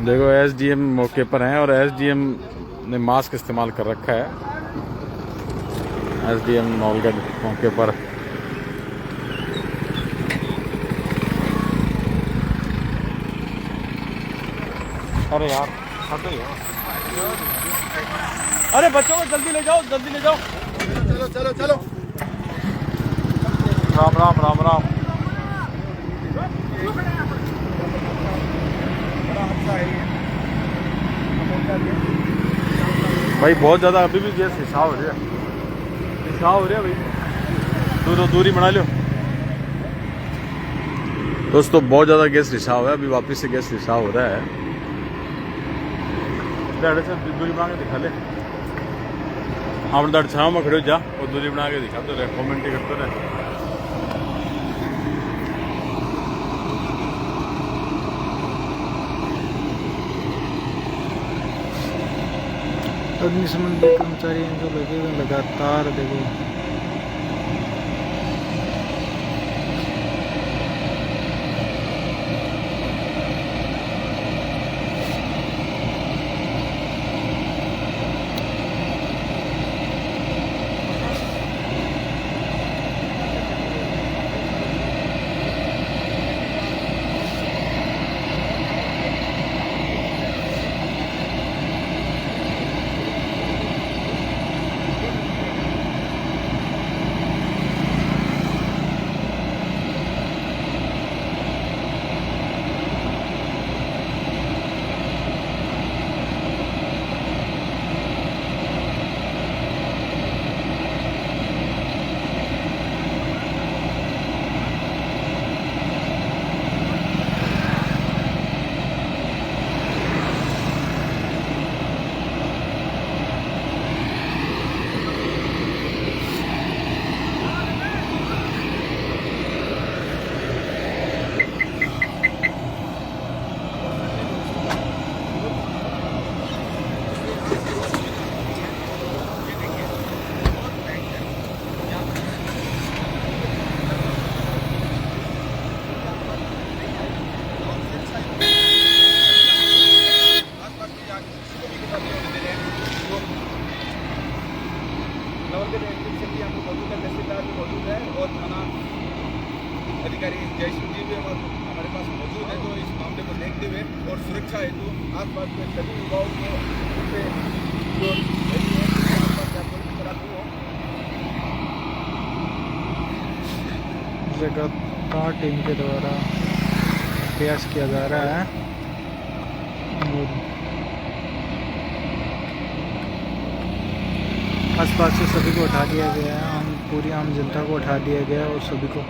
देखो एसडीएम मौके पर हैं और एसडीएम ने मास्क इस्तेमाल कर रखा है। एसडीएम नौलगढ़ मौके पर अरे यार अरे बच्चों को जल्दी ले जाओ, जल्दी ले जाओ। चलो चलो चलो। राम राम राम राम। भाई बहुत ज़्यादा अभी भी गैस रिसाव हो रहा है, रिसाव हो रहा है भाई, दूरी बना लो दोस्तों। बहुत ज़्यादा गैस रिसाव है, अभी वापस से गैस रिसाव हो रहा है। से दूरी बना के दिखा ले, आप छाव में खड़े हो जा और दूरी बना के दिखाते रहे, कॉमेंट करते रहे। अग्निशमन के कर्मचारी जो लगे हुए लगातार देखो और थाना अधिकारी जयश्री जी भी हमारे पास मौजूद है, जो इस मामले को देखते हुए और सुरक्षा हेतु आसपास के सभी युवाओं को लगातार टीम के द्वारा प्रयास किया जा रहा है और आसपास से सभी को उठा दिया गया है। पूरी आम जनता को उठा दिया गया है और सभी को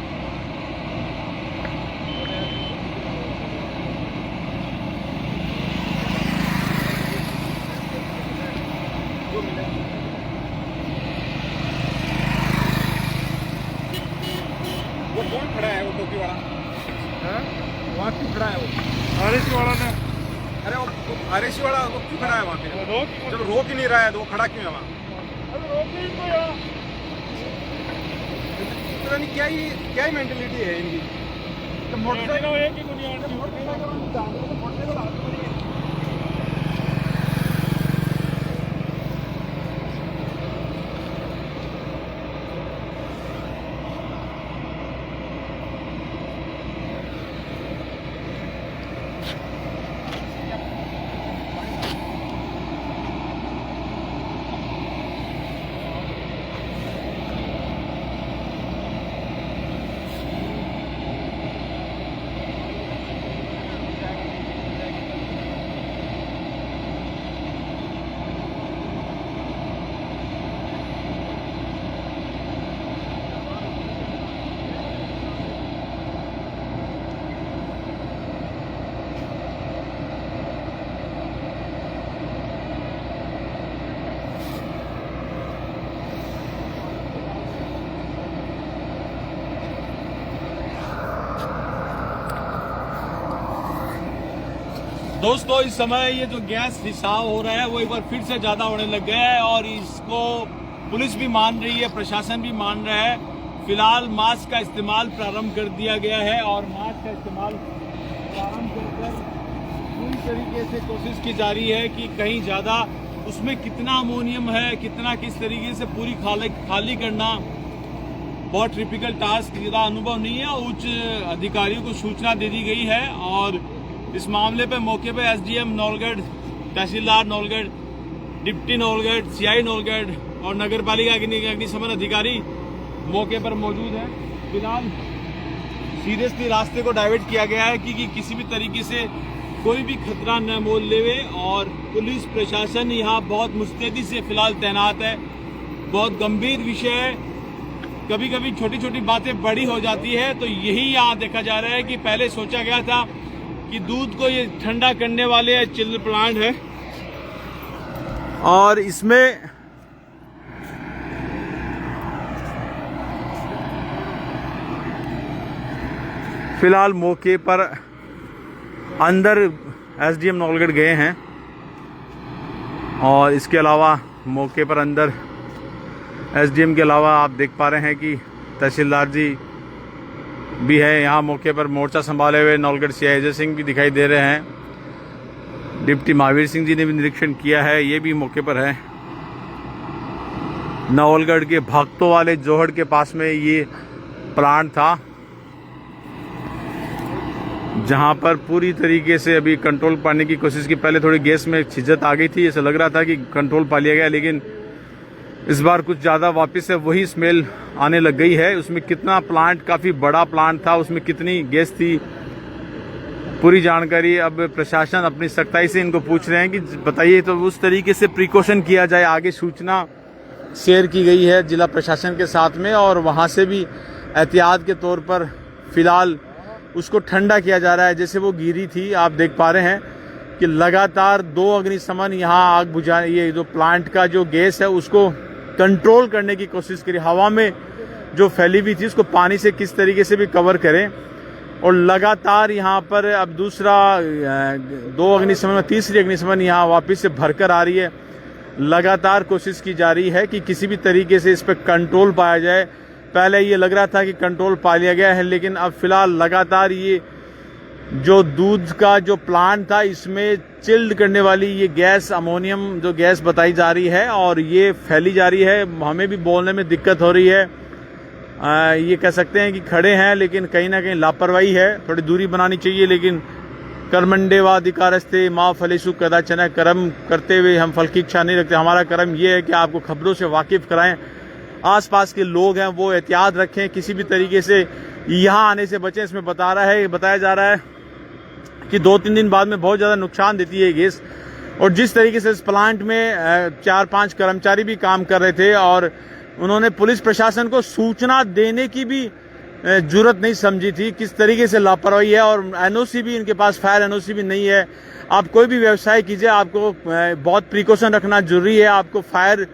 वो कौन खड़ा है, वो टोपी वाला? वहाँ क्यों खड़ा है वो? आरएसी वाला ने, अरे वो आरएसी वाला वो क्यों खड़ा है वहाँ पे? जब रोक ही नहीं रहा है तो वो खड़ा क्यों है वहाँ? पता नहीं क्या ही मेंटलिटी है इनकी। तो मोटरसाइकिल एक ही दोस्तों इस समय ये जो गैस रिसाव हो रहा है वो एक बार फिर से ज्यादा होने लग गया है और इसको पुलिस भी मान रही है, प्रशासन भी मान रहा है। फिलहाल मास्क का इस्तेमाल प्रारंभ कर दिया गया है और मास्क का इस्तेमाल प्रारंभ कर तरीके से कोशिश की जा रही है कि कहीं ज़्यादा उसमें कितना अमोनियम है, कितना किस तरीके से पूरी खाली करना बहुत टिपिकल टास्क, ज़्यादा अनुभव नहीं है। उच्च अधिकारियों को सूचना दे दी गई है और इस मामले पे मौके पे एसडीएम नौलगढ़, तहसीलदार नौलगढ़, डिप्टी नौलगढ़, सीआई नौलगढ़ और नगर पालिका के अग्निशमन अधिकारी मौके पर मौजूद है। फिलहाल सीरियसली रास्ते को डाइवर्ट किया गया है कि किसी भी तरीके से कोई भी खतरा न मोल लेवे और पुलिस प्रशासन यहाँ बहुत मुस्तैदी से फिलहाल तैनात है। बहुत गंभीर विषय है, कभी कभी छोटी छोटी बातें बड़ी हो जाती है। तो यही यहाँ देखा जा रहा है कि पहले सोचा गया था कि दूध को ये ठंडा करने वाले चिल्ड प्लांट है और इसमें फिलहाल मौके पर अंदर एसडीएम नौलगढ़ गए हैं और इसके अलावा मौके पर अंदर एसडीएम के अलावा आप देख पा रहे हैं कि तहसीलदार जी भी है यहाँ मौके पर, मोर्चा संभाले हुए नौलगढ़ सीआई अजय सिंह भी दिखाई दे रहे हैं। डिप्टी महावीर सिंह जी ने भी निरीक्षण किया है, ये भी मौके पर है। नौलगढ़ के भक्तों वाले जोहड़ के पास में ये प्लांट था जहां पर पूरी तरीके से अभी कंट्रोल पाने की कोशिश की। पहले थोड़ी गैस में छिज्जत आ गई थी, ऐसा लग रहा था कि कंट्रोल पा लिया गया, लेकिन इस बार कुछ ज़्यादा वापस से वही स्मेल आने लग गई है। उसमें कितना प्लांट, काफ़ी बड़ा प्लांट था, उसमें कितनी गैस थी, पूरी जानकारी अब प्रशासन अपनी सख्ताई से इनको पूछ रहे हैं कि बताइए। तो उस तरीके से प्रिकॉशन किया जाए, आगे सूचना शेयर की गई है जिला प्रशासन के साथ में और वहाँ से भी एहतियात के तौर पर फिलहाल उसको ठंडा किया जा रहा है। जैसे वो गिरी थी, आप देख पा रहे हैं कि लगातार 2 अग्निशमन यहाँ आग बुझा, ये जो प्लांट का जो गैस है उसको कंट्रोल करने की कोशिश करी, हवा में जो फैली हुई थी उसको पानी से किस तरीके से भी कवर करें। और लगातार यहाँ पर अब दूसरा 2 अग्निशमन, तीसरी अग्निशमन यहाँ वापस से भरकर आ रही है। लगातार कोशिश की जा रही है कि किसी भी तरीके से इस पर कंट्रोल पाया जाए। पहले ये लग रहा था कि कंट्रोल पा लिया गया है, लेकिन अब फिलहाल लगातार ये जो दूध का जो प्लांट था इसमें चिल्ड करने वाली ये गैस, अमोनियम जो गैस बताई जा रही है और ये फैली जा रही है। हमें भी बोलने में दिक्कत हो रही है। ये कह सकते हैं कि खड़े हैं, लेकिन कहीं ना कहीं लापरवाही है, थोड़ी दूरी बनानी चाहिए। लेकिन कर्मंडे व अधिकारस्ते माँ फलेशु कदाचन, कर्म करते हुए हम फल की इच्छा नहीं रखते। हमारा कर्म ये है कि आपको खबरों से वाकिफ कराएं, आसपास के लोग हैं वो एहतियात रखें, किसी भी तरीके से यहाँ आने से बचें। इसमें बताया जा रहा है कि 2-3 दिन बाद में बहुत ज़्यादा नुकसान देती है गैस। और जिस तरीके से इस प्लांट में 4-5 कर्मचारी भी काम कर रहे थे और उन्होंने पुलिस प्रशासन को सूचना देने की भी जरूरत नहीं समझी थी, किस तरीके से लापरवाही है। और एनओसी भी इनके पास, फायर एनओसी भी नहीं है। आप कोई भी व्यवसाय कीजिए, आपको बहुत प्रिकॉशन रखना जरूरी है। आपको फायर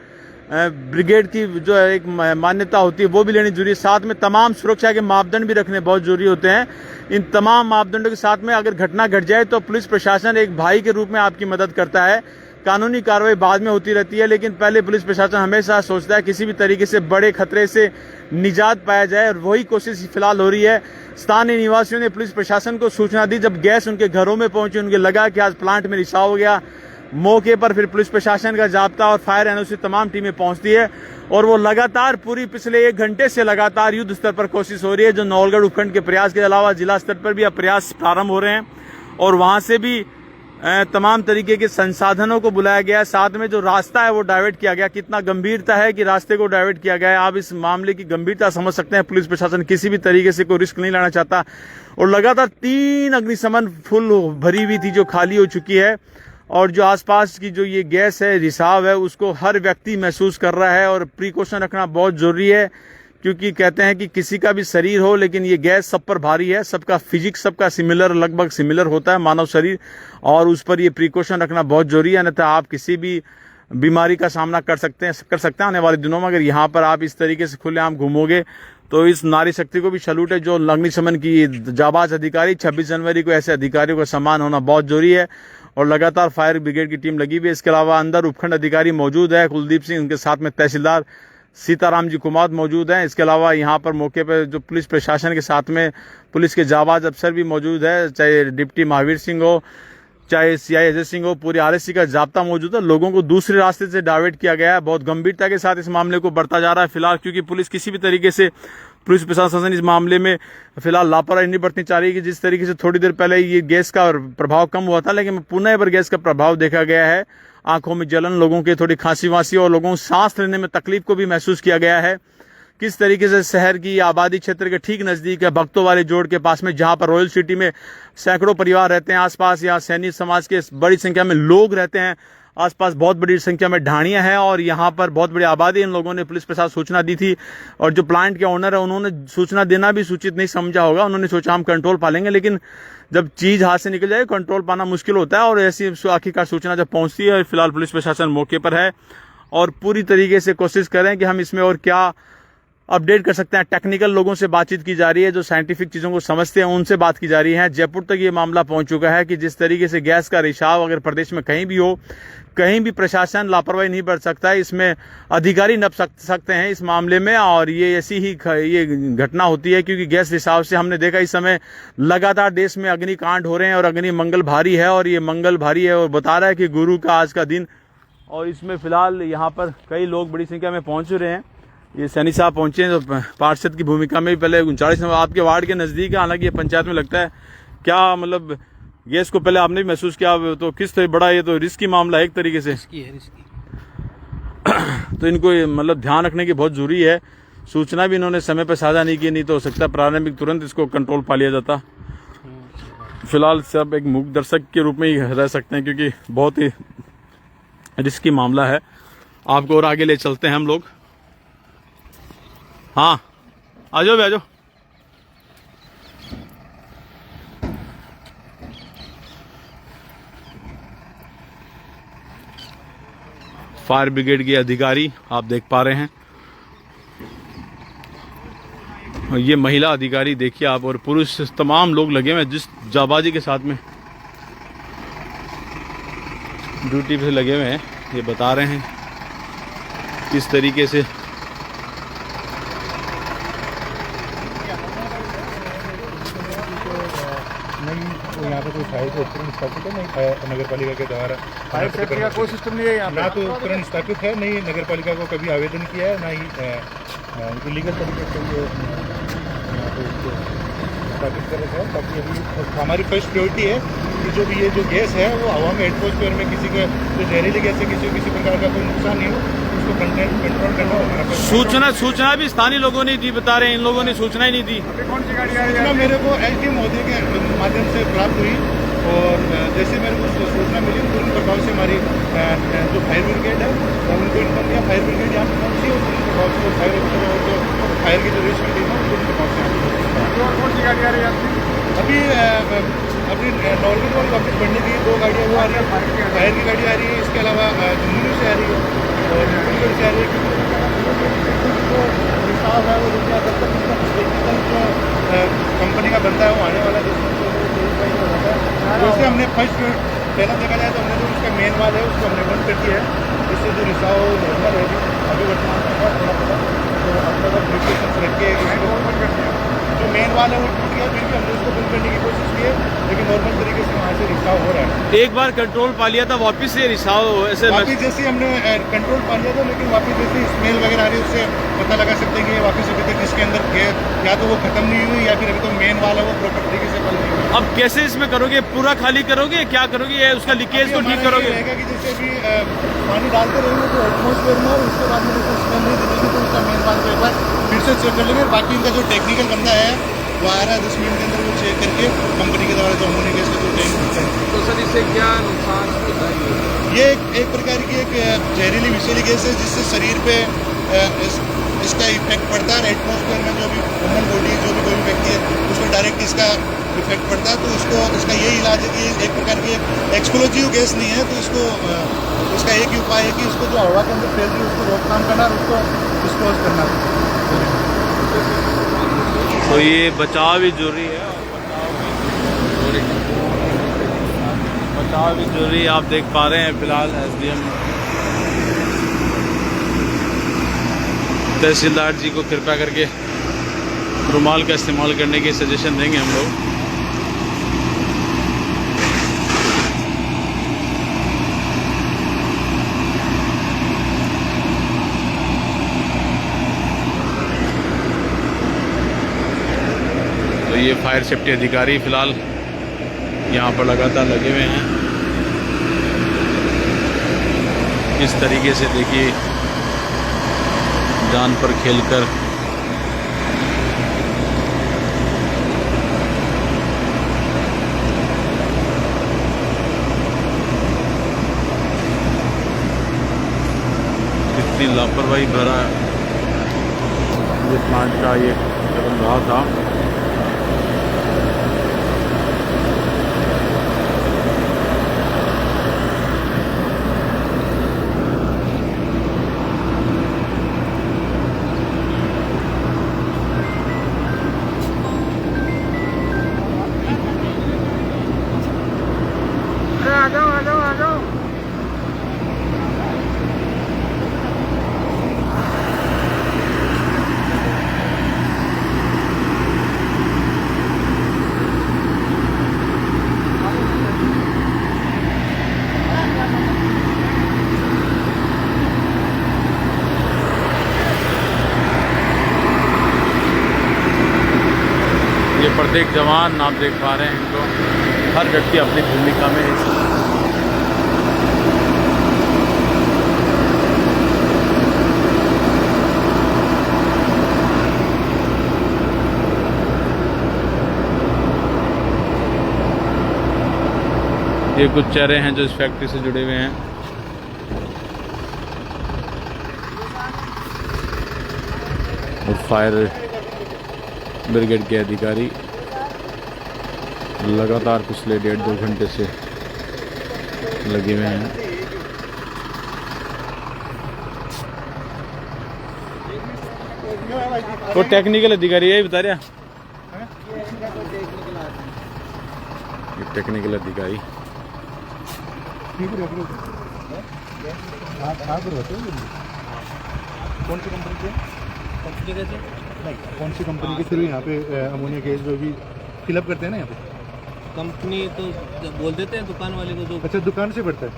ब्रिगेड की जो एक मान्यता होती है वो भी लेनी जरूरी है। साथ में तमाम सुरक्षा के मापदंड भी रखने बहुत जरूरी होते हैं। इन तमाम मापदंडों के साथ में अगर घटना घट जाए तो पुलिस प्रशासन एक भाई के रूप में आपकी मदद करता है। कानूनी कार्रवाई बाद में होती रहती है, लेकिन पहले पुलिस प्रशासन हमेशा सोचता है किसी भी तरीके से बड़े खतरे से निजात पाया जाए, और वही कोशिश फिलहाल हो रही है। स्थानीय निवासियों ने पुलिस प्रशासन को सूचना दी, जब गैस उनके घरों में पहुंची, उनके लगा कि आज प्लांट में रिसाव हो गया। मौके पर फिर पुलिस प्रशासन का जाब्ता और फायर एनओसी तमाम टीमें पहुंचती है और वो लगातार पूरी पिछले 1 घंटे से लगातार युद्ध स्तर पर कोशिश हो रही है। जो नौलगढ़ उपखंड के प्रयास के अलावा जिला स्तर पर भी अब प्रयास प्रारंभ हो रहे हैं और वहां से भी तमाम तरीके के संसाधनों को बुलाया गया है। साथ में जो रास्ता है वो डाइवर्ट किया गया। कितना गंभीरता है कि रास्ते को डाइवर्ट किया गया है। आप इस मामले की गंभीरता समझ सकते हैं। पुलिस प्रशासन किसी भी तरीके से कोई रिस्क नहीं लेना चाहता और लगातार 3 अग्निशमन फुल भरी हुई थी जो खाली हो चुकी है, और जो आसपास की जो ये गैस है, रिसाव है, उसको हर व्यक्ति महसूस कर रहा है। और प्रिकॉशन रखना बहुत जरूरी है, क्योंकि कहते हैं कि किसी का भी शरीर हो लेकिन ये गैस सब पर भारी है। सबका फिजिक्स सबका सिमिलर, लगभग सिमिलर होता है मानव शरीर, और उस पर ये प्रिकॉशन रखना बहुत जरूरी है। अन्यथा आप किसी भी बीमारी का सामना कर सकते हैं आने वाले दिनों में। अगर यहाँ पर आप इस तरीके से खुलेआम घूमोगे तो इस नारी शक्ति को भी सैल्यूट है जो अग्निशमन की जाबाज अधिकारी। 26 जनवरी को ऐसे अधिकारियों का सम्मान होना बहुत जरूरी है और लगातार फायर ब्रिगेड की टीम लगी हुई है। इसके अलावा अंदर उपखंड अधिकारी मौजूद है कुलदीप सिंह, उनके साथ में तहसीलदार सीताराम जी कुमार मौजूद हैं। इसके अलावा यहाँ पर मौके पर जो पुलिस प्रशासन के साथ में पुलिस के जाबाज अफसर भी मौजूद है, चाहे डिप्टी महावीर सिंह हो, चाहे सीआई अजय सिंह हो, पूरी आरएससी का जाब्ता मौजूद है। लोगों को दूसरे रास्ते से डाइवर्ट किया गया है। बहुत गंभीरता के साथ इस मामले को बढ़ता जा रहा है फिलहाल, क्योंकि पुलिस किसी भी तरीके से, पुलिस प्रशासन इस मामले में फिलहाल लापरवाही नहीं बरतनी चाह रही कि जिस तरीके से थोड़ी देर पहले ये गैस का प्रभाव कम हुआ था, लेकिन पुनः एक बार गैस का प्रभाव देखा गया है। आंखों में जलन, लोगों के थोड़ी खांसी वासी और लोगों को सांस लेने में तकलीफ को भी महसूस किया गया है। किस तरीके से शहर की आबादी क्षेत्र के ठीक नजदीक है, भक्तों वाले जोड़ के पास में, जहां पर रॉयल सिटी में सैकड़ों परिवार रहते हैं आसपास, यहाँ सैनिक समाज के बड़ी संख्या में लोग रहते हैं, आसपास बहुत बड़ी संख्या में ढाणियां हैं और यहाँ पर बहुत बड़ी आबादी। इन लोगों ने पुलिस प्रशासन सूचना दी थी और जो प्लांट के ओनर है उन्होंने सूचना देना भी सूचित नहीं समझा होगा। उन्होंने सोचा हम कंट्रोल पा लेंगे, लेकिन जब चीज हाथ से निकल जाए कंट्रोल पाना मुश्किल होता है और ऐसी आखिरकार सूचना जब पहुंचती है। फिलहाल पुलिस प्रशासन मौके पर है और पूरी तरीके से कोशिश करें कि हम इसमें और क्या अपडेट कर सकते हैं। टेक्निकल लोगों से बातचीत की जा रही है, जो साइंटिफिक चीजों को समझते हैं उनसे बात की जा रही है। जयपुर तक ये मामला पहुंच चुका है कि जिस तरीके से गैस का रिसाव अगर प्रदेश में कहीं भी हो, कहीं भी प्रशासन लापरवाही नहीं बरत सकता है। इसमें अधिकारी नप सकते हैं इस मामले में और ये ऐसी ही ये घटना होती है, क्योंकि गैस रिसाव से हमने देखा इस समय लगातार देश में अग्निकांड हो रहे हैं और अग्नि मंगल भारी है और ये मंगल भारी है और बता रहा है कि गुरु का आज का दिन। और इसमें फिलहाल यहाँ पर कई लोग बड़ी संख्या में पहुंच रहे हैं। ये सैनी साहब पहुंचे हैं तो पार्षद की भूमिका में भी पहले 39 नंबर आपके वार्ड के नजदीक है, हालांकि ये पंचायत में लगता है। क्या मतलब गैस को पहले आपने भी महसूस किया, तो किस तरह बड़ा ये तो रिस्की मामला है एक तरीके से, रिस्की। तो इनको मतलब ध्यान रखने की बहुत जरूरी है। सूचना भी इन्होंने समय पर साझा नहीं की, नहीं तो हो सकता है प्रारंभिक तुरंत इसको कंट्रोल पा लिया जाता। फिलहाल सब एक मूक दर्शक के रूप में ही रह सकते हैं, क्योंकि बहुत ही रिस्की मामला है। आपको और आगे ले चलते हैं हम लोग। हाँ आ जाओ, आ जाओ। फायर ब्रिगेड के अधिकारी आप देख पा रहे हैं, और ये महिला अधिकारी देखिए आप, और पुरुष तमाम लोग लगे हुए हैं जिस जाबाजी के साथ में ड्यूटी पे लगे हुए हैं। ये बता रहे हैं किस तरीके से यहाँ पे कोई फायर तुरंत स्थापित है नहीं नगर पालिका के द्वारा। फायर सेफ्टी का कोई सिस्टम नहीं है यहाँ ना तो तुरंत स्थापित है, नहीं नगर पालिका को कभी आवेदन किया है, ना ही लीगल तरीके से ये यहाँ पे इसको स्थापित कर रखा है। ताकि अभी हमारी फर्स्ट प्रायोरिटी है कि जो भी ये जो गैस है वो हवा में एटमॉस्फेयर में किसी का जो जहरीली गैस है किसी प्रकार का कोई नुकसान नहीं हो, उसको कंट्रोल करना हमारा सूचना भी स्थानीय लोगों ने दी, बता रहे हैं इन लोगों ने सूचना ही नहीं दी। कौन सी गाड़ी आ रही है? मेरे को एसडीएम महोदय के माध्यम से प्राप्त हुई और जैसे मेरे को सूचना मिली तुरंत प्रभाव से हमारी जो फायर ब्रिगेड है उनको इन्फॉर्म किया। फायर ब्रिगेड यहाँ पर पहुंची और तुरंत प्रभाव से फायर की जो रेस्क्यू टीम है तुरंत प्रभाव से और कौन सी गाड़ी आ रही है? अभी नॉर्मल वाली वापस बढ़ने की 2 गाड़ियाँ वो आ रही है, फायर की गाड़ी आ रही है, इसके अलावा झुंझुनू से आ रही है और नीलगढ़ से आ रही है। जो रिसाव है वो रुपया तब तक कंपनी का बनता है वो आने वाला जैसे हमने फर्स्ट पहला देखा जाए तो हमने जो उसका मेन वाल है उसको हमने बंद कर दिया है, जिससे जो रिसाव नॉर्मल है अभी वर्तमान में है थोड़ा थोड़ा, तो अब तक प्रिपरेशन रख के जो मेन वाल है वो टूट गया, फिर भी हमने उसको बंद करने की कोशिश की है, लेकिन नॉर्मल तरीके से वहाँ से रिसाव हो रहा है। एक बार कंट्रोल पा लिया था, वापिस से रिसाव ऐसे वापिस जैसे हमने कंट्रोल पा लिया था, लेकिन वापिस जैसे स्मेल वगैरह आ रही है उससे पता लगा सकते हैं कि वापिस अभी तक इसके अंदर या तो वो खत्म नहीं हुई या फिर अभी तो मेन वाल है वो प्रॉपर तरीके से बंद नहीं हुआ। अब कैसे इसमें करोगे, पूरा खाली करोगे, क्या करोगे, या उसका लीकेज को ठीक करोगे? कि जैसे अभी पानी डालते रहेंगे तो एटमॉस्फेयर में उसके बाद में जैसे स्मेल नहीं दिखेगी तो उसका मेन वाल को एक बार फिर से चेक कर लेंगे। बाकी इनका जो टेक्निकल बंदा है वो आ रहा है 10 मिनट के अंदर वो चेक करके कंपनी के द्वारा जो अमोनिया गैस का जो टैंक होता है। तो सर इससे क्या नुकसान होता है? ये एक प्रकार की एक जहरीली विषैली गैस है जिससे शरीर पे इसका इफेक्ट पड़ता है। एटमॉस्फेयर में जो भी ह्यूमन बॉडी जो भी कोई भी व्यक्ति है उसको डायरेक्ट इसका इफेक्ट पड़ता है, तो इसका ये इलाज है कि एक प्रकार की एक्सप्लोजिव गैस नहीं है, तो इसका एक ही उपाय है कि इसको जो हवा के अंदर फैल रही है उसको रोकथाम करना और उसको डिस्पोज करना। तो ये बचाव भी जरूरी है, बचाव भी जरूरी है। आप देख पा रहे हैं फिलहाल एसडीएम तहसीलदार जी को कृपया करके रुमाल का इस्तेमाल करने के सजेशन देंगे हम लोग। फायर सेफ्टी अधिकारी फ़िलहाल यहाँ पर लगातार लगे हुए हैं। इस तरीके से देखिए जान पर खेलकर इतनी लापरवाही भरा ये प्लांट का ये चल रहा था। आ जाओ। ये प्रत्येक जवान आप देख पा रहे हैं इनको, हर व्यक्ति अपनी भूमिका में है। ये कुछ चेहरे हैं जो इस फैक्ट्री से जुड़े हुए हैं। और फायर ब्रिगेड के अधिकारी लगातार पिछले 1.5-2 घंटे से लगे हुए हैं। वो टेक्निकल अधिकारी यही बता रहा, ये टेक्निकल अधिकारी कौन सी कंपनी के नहीं, कौन सी कंपनी के थ्रू यहाँ पे अमोनिया गैस जो भी फिलअप करते हैं ना यहाँ पे? कंपनी तो बोल देते हैं दुकान वाले को जो। अच्छा, दुकान से पड़ता है।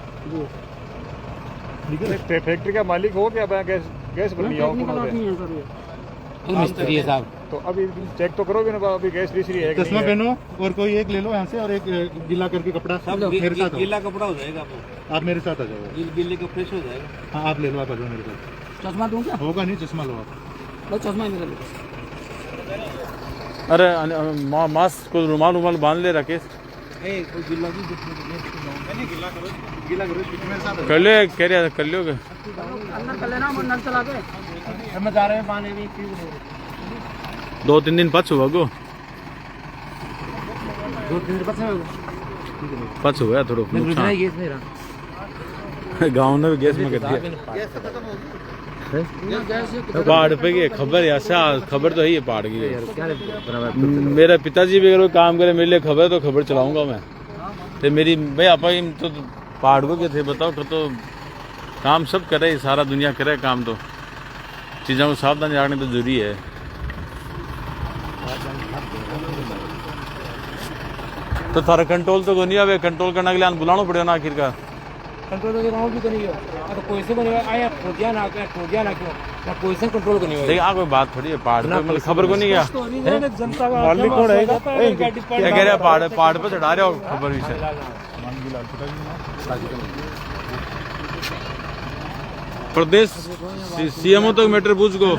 फैक्ट्री का मालिक हो क्या गैस बनी हो? मिस्त्री है साहब, तो अभी चेक तो करोगे ना, अभी गैस दूसरी है। चश्मा पहनो और कोई एक ले लो यहाँ से, और एक गीला करके कपड़ा मेरे साथ आओ। गीला कपड़ा हो जाएगा आप मेरे साथ आ जाओ। गीले का फ्रेश हो जाएगा। हाँ, आप ले लो, आप आ जाओ मेरे साथ। चश्मा दूँ क्या? होगा नहीं, चश्मा लो आप। चश्मा ही मेरा। अरे मास्क को रुमाल बांध ले राकेश, कर ले, कह रहे कर लोगे। हम जा रहे हैं पानी भी 2-3 दिन पच हुआ गो, 2-3 दिन पच हुआ थोड़ा नुकसान। गैस नहीं रहा गाँव में भी गैस में कर दिया। पहाड़ पे की खबर ऐसा खबर तो है, ये पहाड़ की। मेरा पिताजी भी अगर काम करे मेरे लिए खबर तो खबर चलाऊंगा मैं। तो मेरी भाई आप तो पहाड़ को क्या थे बताओ, तो काम सब करे, सारा दुनिया करे काम, तो चीज़ों को सावधानी रखनी तो जरूरी है। तो थारा कंट्रोल तो नहीं है, कंट्रोल करने के लिए बुलाना पड़ेगा ना आखिरकार। कंट्रोल भी करनी है तो कोई से बनेगा आया ठोकिया ना क्यों ना कोई से कंट्रोल करनी है। देखिए कोई बात थोड़ी है, पहाड़ पे मतलब खबर को नहीं गया जनता का मालिक कौन है? क्या कह रहे हैं, पहाड़ पे चढ़ा रहे हो खबर भी से। प्रदेश सीएमओ तक मैटर पूछ गो।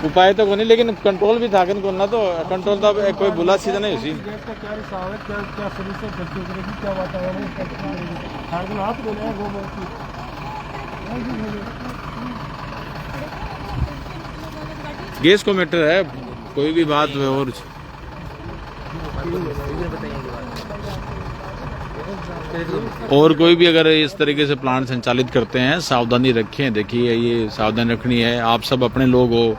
उपाय तो नहीं, लेकिन कंट्रोल भी था कि ना, तो कंट्रोल तो कोई बुला सीधा नहीं उसी। गैस को मैटर है, कोई भी बात और कोई भी अगर इस तरीके से प्लांट संचालित करते हैं, सावधानी रखें। देखिए ये सावधानी रखनी है, आप सब अपने लोग हो,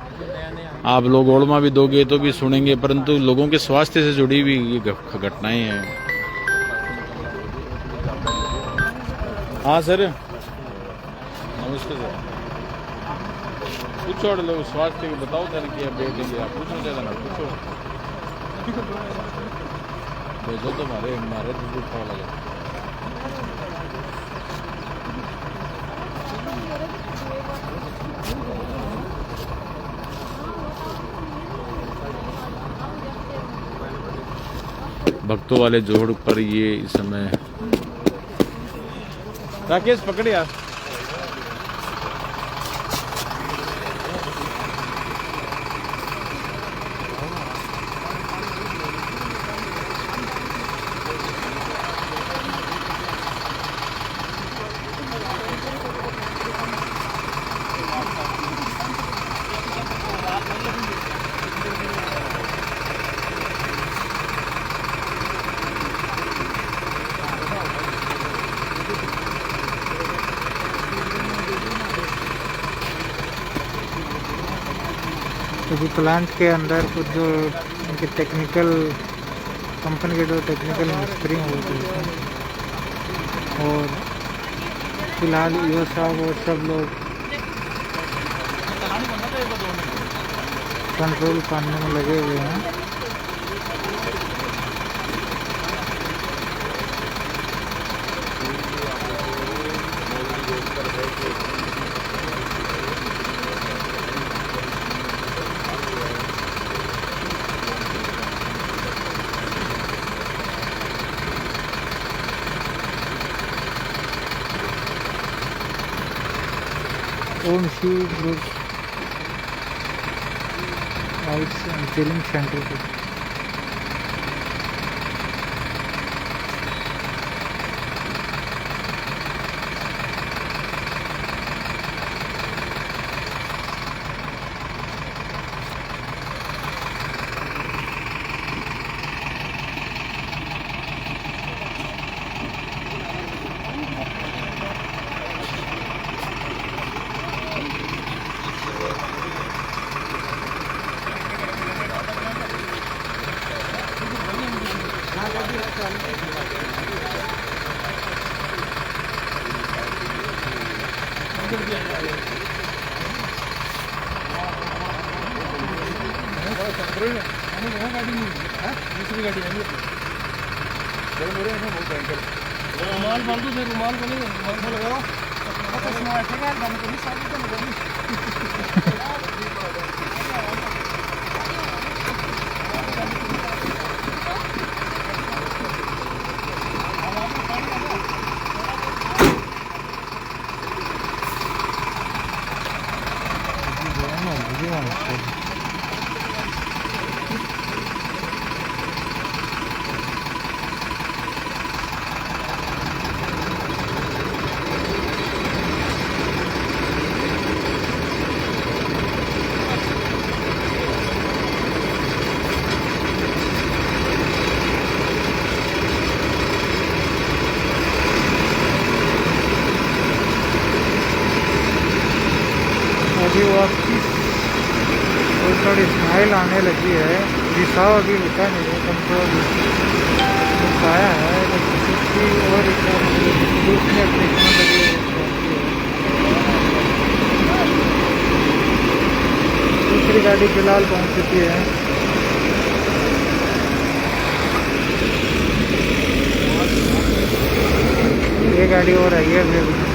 आप लोग ओड़मा भी दोगे तो भी सुनेंगे, परंतु लोगों के स्वास्थ्य से जुड़ी हुई ये घटनाएं हैं। हाँ सर, नमस्ते सर। पूछो लोग स्वास्थ्य के बताओ सर कि अपडेट है, आप पूछना चाहते ना पूछो, भेजो तो हमारे तो पता लगा। भक्तों वाले जोड़ पर ये इस समय राकेश पकड़ यार। अभी प्लांट के अंदर कुछ जो उनके टेक्निकल कंपनी के जो टेक्निकल मिस्त्री होते हैं और फिलहाल यो साहब और सब लोग कंट्रोल करने में लगे हुए हैं। ओम शिव ग्रुप आउट्स एंड चिलिंग सेंटर पे अभी वापस और थोड़ी स्माइल आने लगी है। रिसाव अभी होता नहीं है, कंट्रोल पाया है और दूसरे एप्लीकेशन लगी है। दूसरी गाड़ी फिलहाल पहुंच चुकी है। ये गाड़ी और आई है अभी।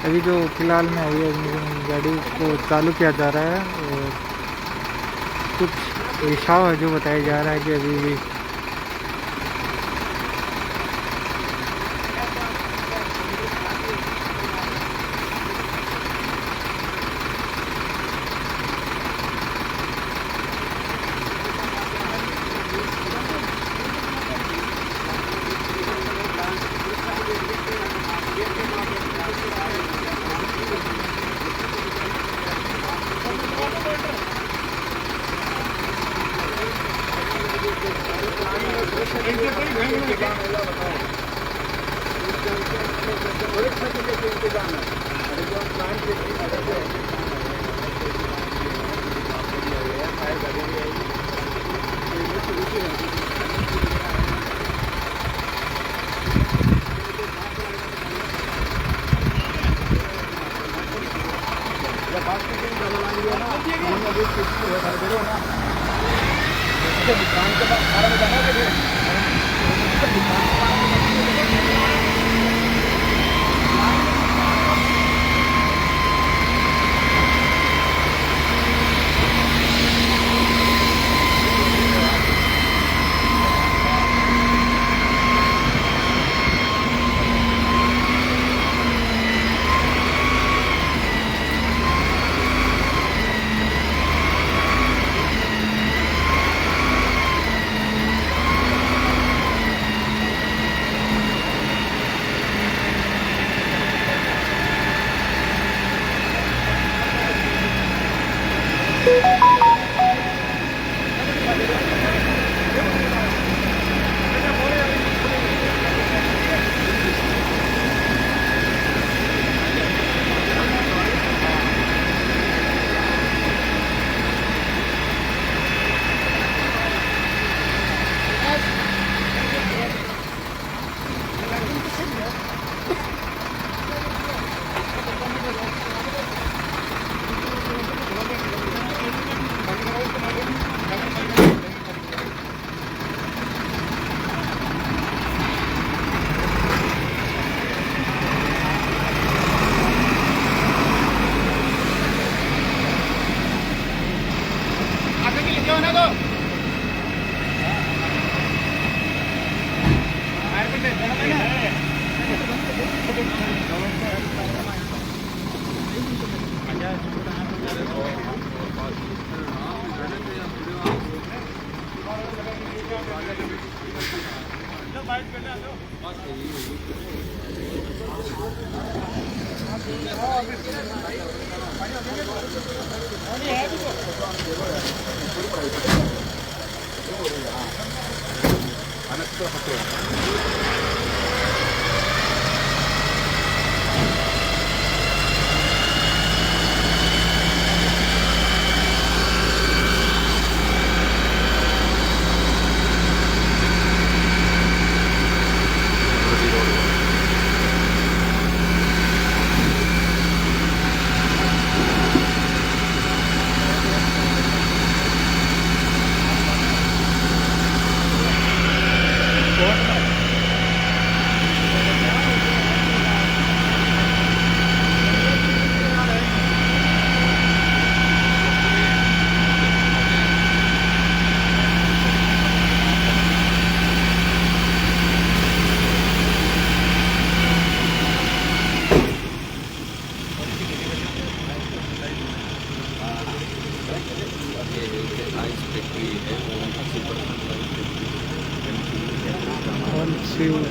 अभी जो फिलहाल में आई है गाड़ी को चालू किया जा रहा है और कुछ रिसाव है जो बताया जा रहा है कि अभी भी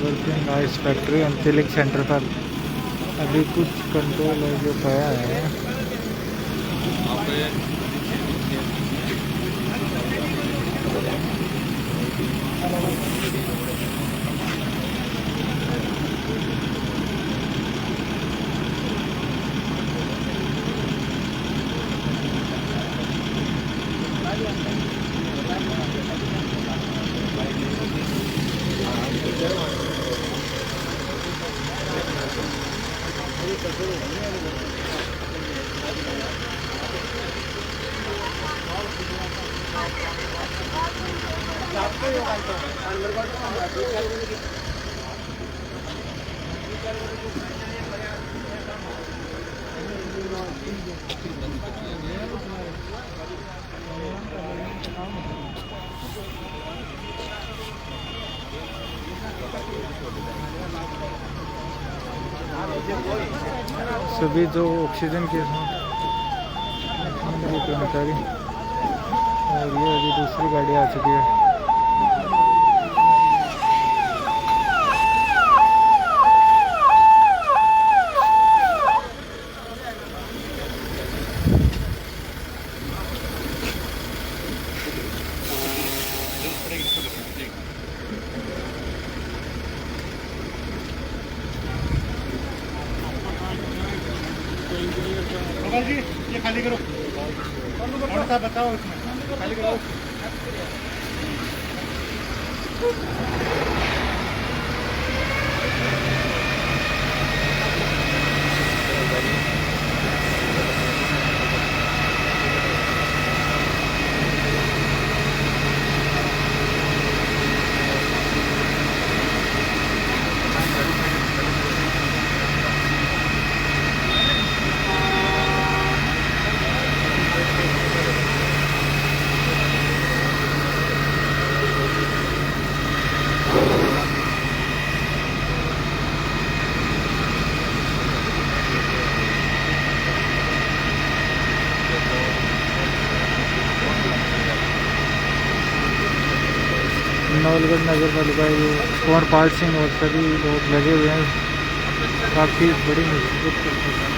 वर्किंग आइस फैक्ट्री अंतिलिक सेंटर पर अभी कुछ कंट्रोल है जो पाया है। सभी जो ऑक्सीजन के कर्मचारी और ये अभी दूसरी गाड़ी आ चुकी है। खाली करो, कौन सा बताओ इसमें, खाली करो। नवलगढ़ नगर पालिका ये कुंवर पाल सिंह और सभी लोग लगे हुए हैं, काफ़ी बड़ी मुसीबत करते हैं।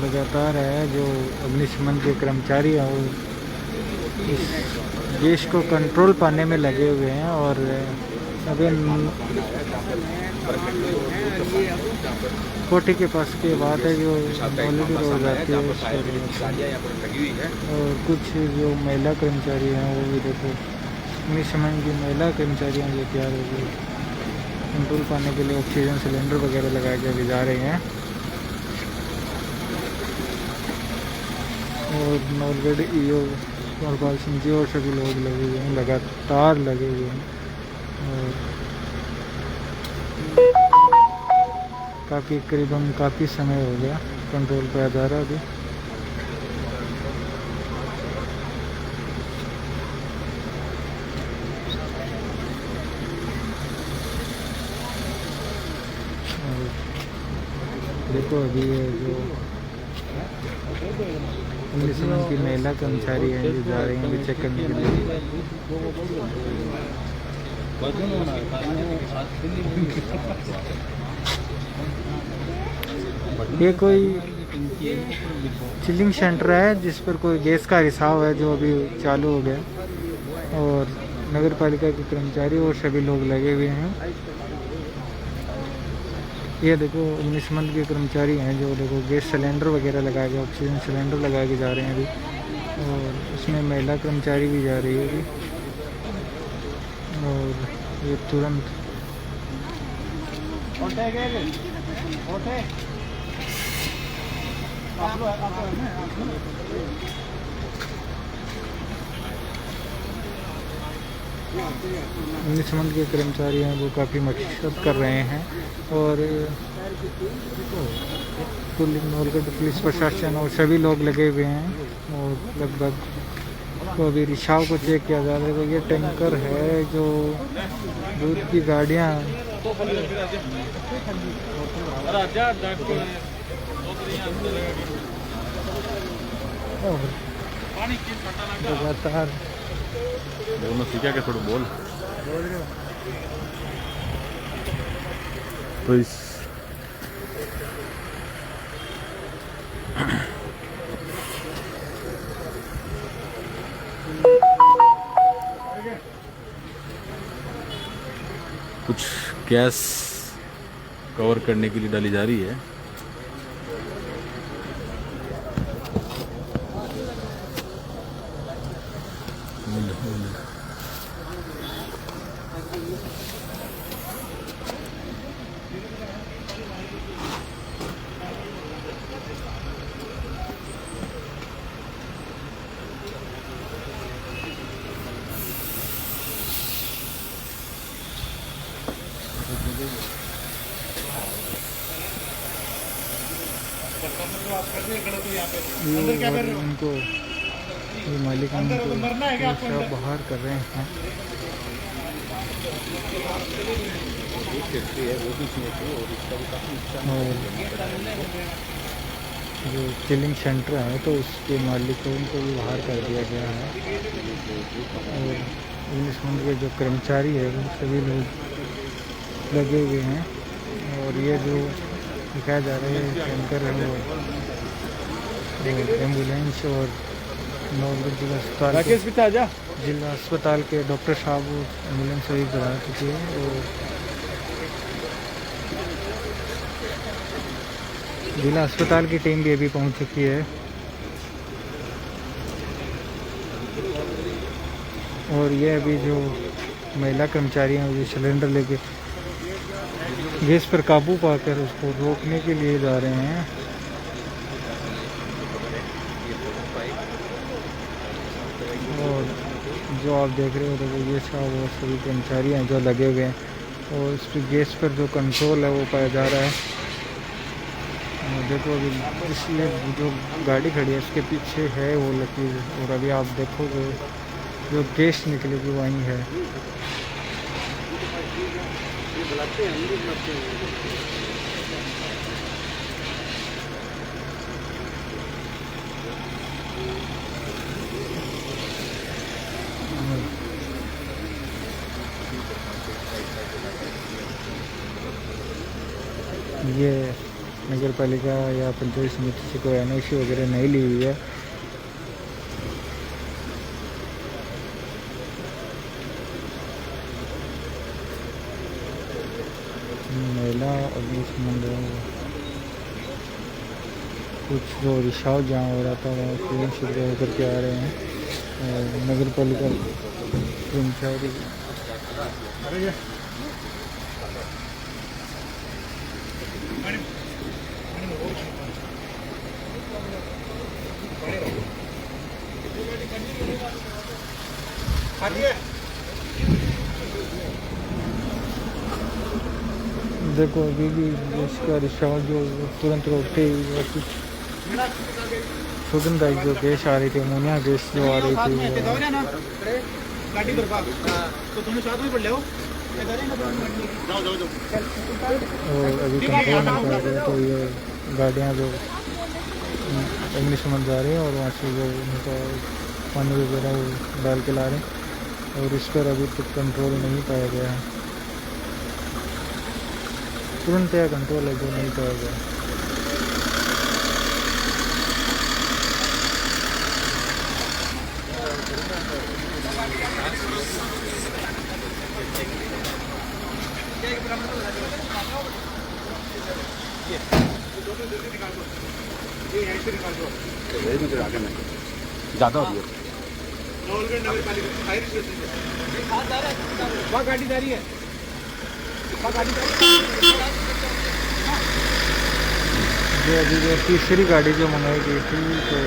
लगातार है जो अग्निशमन के कर्मचारी हैं वो इस गैस को कंट्रोल पाने में लगे हुए हैं और अभी फर्क है जहाँ पर कोठी के पास की बात है जो ऑलरेडी रोज आती है इस पर। गाड़ियाँ यहाँ पर लगी हुई है। और कुछ जो महिला कर्मचारी हैं वो भी देखो अग्निशमन की महिला कर्मचारियाँ जो तैयार हो गई कंट्रोल पाने के लिए ऑक्सीजन सिलेंडर वगैरह लगा के अभी जा रहे हैं। और नौलगढ़ ईओ हरपाल सिंह जी और सभी लोग लगे हुए हैं, लगातार लगे हुए हैं। और करीबन काफ़ी समय हो गया कंट्रोल पे आ जा रहा अभी। और देखो अभी ये जो अग्निशमन की महिला कर्मचारी हैं जो जा रही हैं अभी चेक करने के लिए। ये कोई चिलिंग सेंटर है जिस पर कोई गैस का रिसाव है जो अभी चालू हो गया। और नगर पालिका के कर्मचारी और सभी लोग लगे हुए हैं। ये देखो अग्निशमन के कर्मचारी हैं जो देखो गैस सिलेंडर वगैरह लगा के ऑक्सीजन सिलेंडर लगा के जा रहे हैं अभी। और उसमें महिला कर्मचारी भी जा रही है अभी। और ये तुरंत अग्निशमन के कर्मचारी हैं वो काफ़ी मशक्क़त कर रहे हैं। और नौलगढ़ पुलिस प्रशासन और सभी लोग लगे हुए हैं। और लगभग तो अभी रिसाव को चेक किया जा रहा है। तो ये टैंकर है जो दूध की गाड़ियाँ लगातार बोलना सीखा क्या थोड़ा बोल। तो इस कुछ गैस कवर करने के लिए डाली जा रही है। उनको ये मालिक उनको बाहर कर रहे हैं। और जो चिलिंग सेंटर है तो उसके मालिकों को भी बाहर कर दिया गया है। और अग्निशमन के जो कर्मचारी है वो सभी लोग लगे हुए हैं। और ये जो दिखाया जा रहा है टैंकर है वो एम्बुलेंस और नौलगढ़ जिला अस्पताल के डॉक्टर साहब एम्बुलेंस सही करा चुके हैं। और जिला अस्पताल की टीम भी अभी पहुंच चुकी है। और ये अभी जो महिला कर्मचारी हैं वो सिलेंडर लेके गैस पर काबू पाकर उसको रोकने के लिए जा रहे हैं। और जो आप देख रहे हो तो ये सब वो सभी कर्मचारी हैं जो लगे हुए हैं। और इस पर गैस पर जो कंट्रोल है वो पाया जा रहा है। देखो अभी इसलिए जो गाड़ी खड़ी है उसके पीछे है वो लकीर। और अभी आप देखोगे जो गैस निकलेगी वहीं है। ये नगर पालिका या पंचायत समिति से कोई एनओसी वगैरह नहीं ली हुई है। जिला अग्निशमन कुछ जो रिसाव जहाँ हो रहा था वहाँ क्लीन शुरू होकर के आ रहे हैं और नगर पालिका कर्मचारी देखो अभी भी इसका रिसाव जो तुरंत रोकते ही वापस सुगंधदायक जो गैस आ रही थी अमोनिया गैस जो आ रही थी और अभी कंट्रोल नहीं कर रहे तो ये गाड़ियाँ जो अग्निशमन जा रही हैं और वहाँ से जो उनका पानी वगैरह वो डाल के ला रहे हैं और इस पर अभी तक कंट्रोल नहीं पाया गया है तुरंत यह कंट्रोल है जो नहीं पाया गया ज़्यादा हो गया वहाँ गाड़ी जा रही है जो अभी जो तीसरी गाड़ी जो मंगाई गई थी तो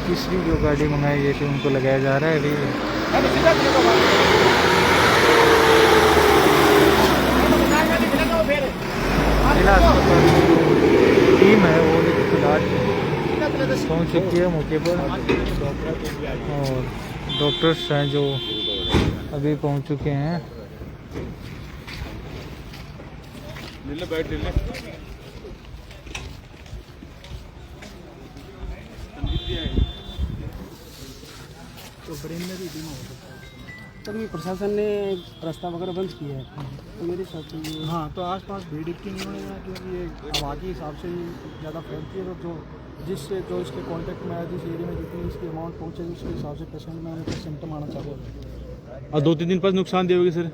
तीसरी जो गाड़ी मंगाई गई थी उनको लगाया जा रहा है अभी जिला अस्पताल की जो टीम है वो फिलहाल पहुँच चुकी है मौके पर और डॉक्टर्स हैं जो अभी पहुँच चुके हैं तभी प्रशासन ने रास्ता वगैरह बंद किया है तो मेरे साथ ये हाँ तो आसपास भीड़ इतनी नहीं होने देना क्योंकि ये हवा के हिसाब से ही ज़्यादा फैलती है तो जो जिससे जो इसके कांटेक्ट में आया जिस एरिया में जितनी इसकी अमाउंट पहुँचेगी उसके हिसाब से पेशेंट में उनका सिम्टम आना चालू हो जाएगा। और 2-3 दिन बाद नुकसान देगी सर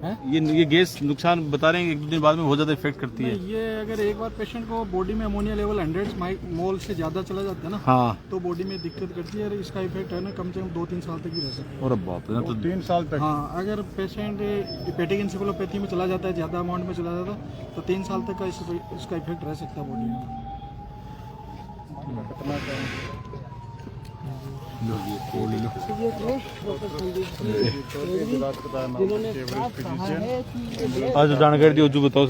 हैं? ये गैस नुकसान बता रहे हैं 1-2 दिन बाद में बहुत ज़्यादा इफेक्ट करती है ये अगर एक बार पेशेंट को बॉडी में अमोनिया लेवल 100 मोल से ज़्यादा चला जाता है ना हाँ तो बॉडी में दिक्कत करती है और इसका इफेक्ट है ना कम से कम 2-3 साल तक ही रह सकता है। और बाप रे तो 3 साल तक हाँ अगर पेशेंट हेपेटिक एन्सेफेलोपैथी में चला जाता है ज़्यादा अमाउंट में चला जाता है तो 3 साल तक का इसका इफेक्ट रह सकता है बॉडी में। आज जानकारी दी जो बताओ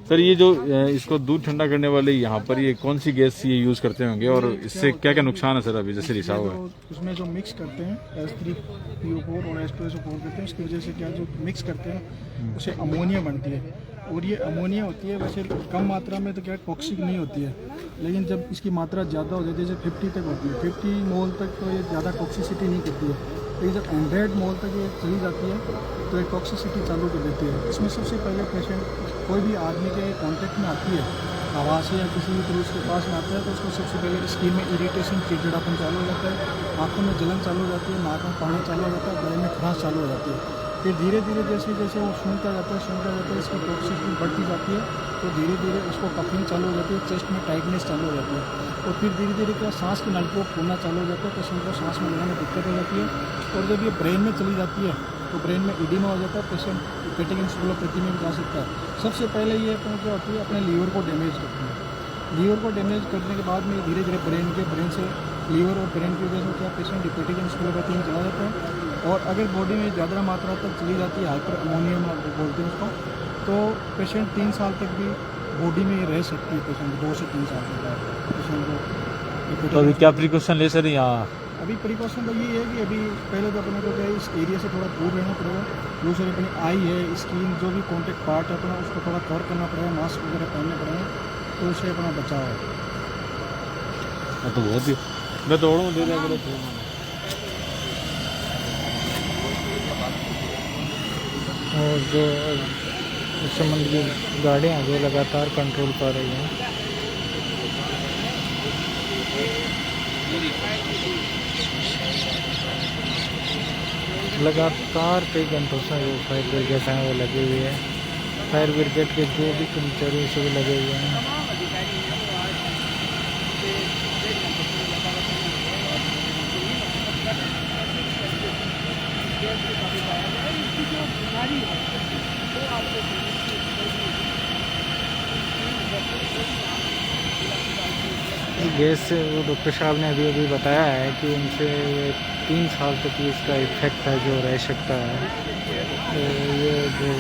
सर ये जो इसको दूध ठंडा करने वाले यहाँ पर ये कौन सी गैस ये यूज़ करते होंगे और इससे क्या क्या नुकसान है सर अभी जैसे रिसाव है उसमें जो मिक्स करते हैं S3PO4 और H2SO4 करते हैं उसकी वजह से क्या जो मिक्स करते हैं उसे अमोनिया बनती है और ये अमोनिया होती है वैसे कम मात्रा में तो क्या टॉक्सिक नहीं होती है लेकिन जब इसकी मात्रा ज़्यादा हो जाती है जैसे 50 तक होती है 50 मोल तक तो ये ज़्यादा टॉक्सिसिटी नहीं करती है लेकिन जब 100 मोल तक ये चली जाती है तो ये टॉक्सिसिटी चालू कर देती है। इसमें सबसे पहले पेशेंट कोई भी आदमी के कॉन्टेक्ट में आती है हवा से या किसी भी तरह उसके पास में आता है तो उसको सबसे पहले स्किन में इरिटेशन चिड़चिड़ापन चालू हो जाता है आँखों में जलन चालू हो जाती है नाक में पानी चालू हो जाता है गले में खराश चालू हो जाती है फिर धीरे धीरे जैसे जैसे वो सूंघता जाता है इसकी टॉक्सिसिटी बढ़ती जाती है तो धीरे धीरे उसको कफिंग चालू हो जाती है चेस्ट में टाइटनेस चालू हो जाती है और फिर धीरे धीरे क्या सांस की नली को फूलना चालू हो जाता है पेशेंट को सांस में लेने में दिक्कत हो जाती है और जब ये ब्रेन में चली जाती है तो ब्रेन में इडिमा हो जाता है पेशेंट हेपेटिक एन्सेफेलोपैथी में भी जा सकता है। सबसे पहले ये क्या होती है अपने लीवर को डैमेज करती है लीवर को डैमेज करने के बाद में धीरे धीरे ब्रेन से लीवर और ब्रेन की वजह से क्या पेशेंट हेपेटिक एन्सेफेलोपैथी में चला जाता है और अगर बॉडी में ज़्यादा मात्रा तक चली जाती है हाइपर अमोनियम बोलते हैं उसको तो पेशेंट 3 साल तक भी बॉडी में रह सकती है पेशेंट 2 से 3 साल तक पेशेंट को। तो अभी क्या प्रिकॉशन ले सर यहाँ अभी प्रिकॉशन तो ये है कि अभी पहले तो अपने को क्या इस एरिया से थोड़ा दूर रहना पड़ेगा दूसरे अपनी आई है स्किन जो भी कॉन्टेक्ट पार्ट है अपना उसको थोड़ा कवर करना पड़ेगा मास्क वगैरह पहनने पड़ेंगे तो उससे अपना बचाव है। तो बहुत ही मैं दौड़ूँ दे रहा और जो इस संबंध की गाड़ियाँ जो लगातार कंट्रोल पा रही हैं लगातार कई घंटों से जो फायर ब्रिगेड हैं वो लगे हुए हैं। फायर ब्रिगेड के जो भी कर्मचारी सभी लगे हुए हैं। गैस से वो डॉक्टर साहब ने अभी अभी बताया है कि उनसे 3 साल तक इसका इफेक्ट है जो रह सकता है। तो ये जो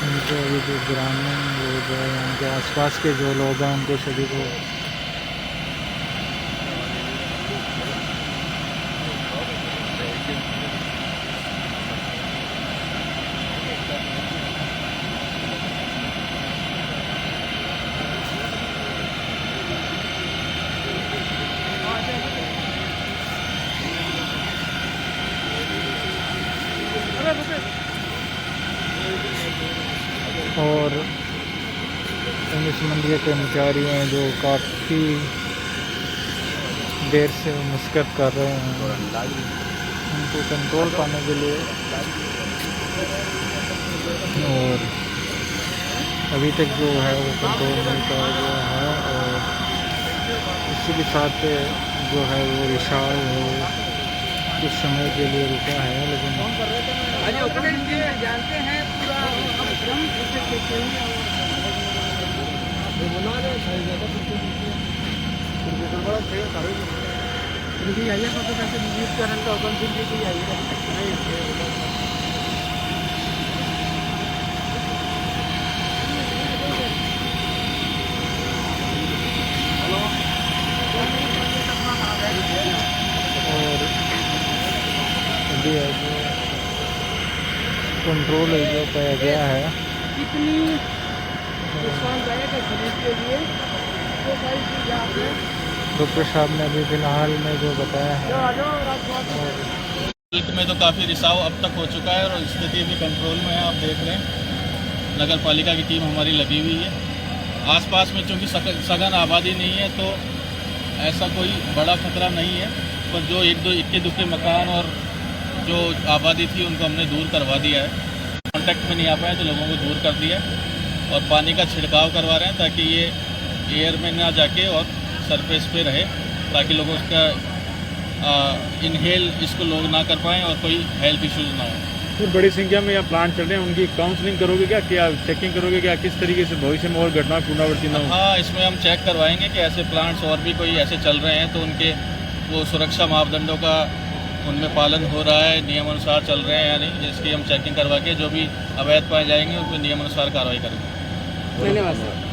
उनके अभी जो ग्रामीण लोग हैं, यहाँ के आसपास के जो लोग हैं, उनको सभी को और पुलिस मंडी के कर्मचारी हैं जो काफ़ी देर से मुश्किल कर रहे हैं उनको कंट्रोल पाने के लिए। और अभी तक जो है वो कंट्रोल नहीं पाया गया है। और इसी के साथ जो है वो रिसाव वो कुछ समय के लिए रुका है, लेकिन जानते हैं पूरा और अभी है जो कंट्रोल है जो पाया गया है। कितनी नुकसानदायक है शरीर के लिए, तो सारी चीज़ आप डॉक्टर साहब ने अभी फिलहाल में जो बताया है। मुल्क में तो काफ़ी रिसाव अब तक हो चुका है और स्थिति भी कंट्रोल में है। आप देख रहे हैं नगर पालिका की टीम हमारी लगी हुई है। आसपास में चूँकि सघन आबादी नहीं है तो ऐसा कोई बड़ा खतरा नहीं है, पर जो एक दो इक्के दुक्के मकान और जो आबादी थी उनको हमने दूर करवा दिया है। कांटेक्ट में नहीं आ पाए तो लोगों को दूर कर दिया और पानी का छिड़काव करवा रहे हैं ताकि ये एयर में ना जाके और सरफेस पे रहे, ताकि लोगों का इनहेल इसको लोग ना कर पाएँ और कोई हेल्थ इश्यूज़ ना हो। फिर बड़ी संख्या में यहाँ प्लांट चल रहे हैं, उनकी काउंसलिंग करोगे क्या चेकिंग करोगे क्या, किस तरीके से भविष्य में और घटना पुनरावृत्ति ना हो? हाँ, इसमें हम चेक करवाएंगे कि ऐसे प्लांट्स और भी कोई ऐसे चल रहे हैं तो उनके वो सुरक्षा मापदंडों का उनमें पालन हो रहा है, नियम अनुसार चल रहे हैं या नहीं, जिसकी हम चेकिंग करवा के जो भी अवैध पाए जाएंगे उन पर नियम अनुसार कार्रवाई करेंगे। धन्यवाद सर।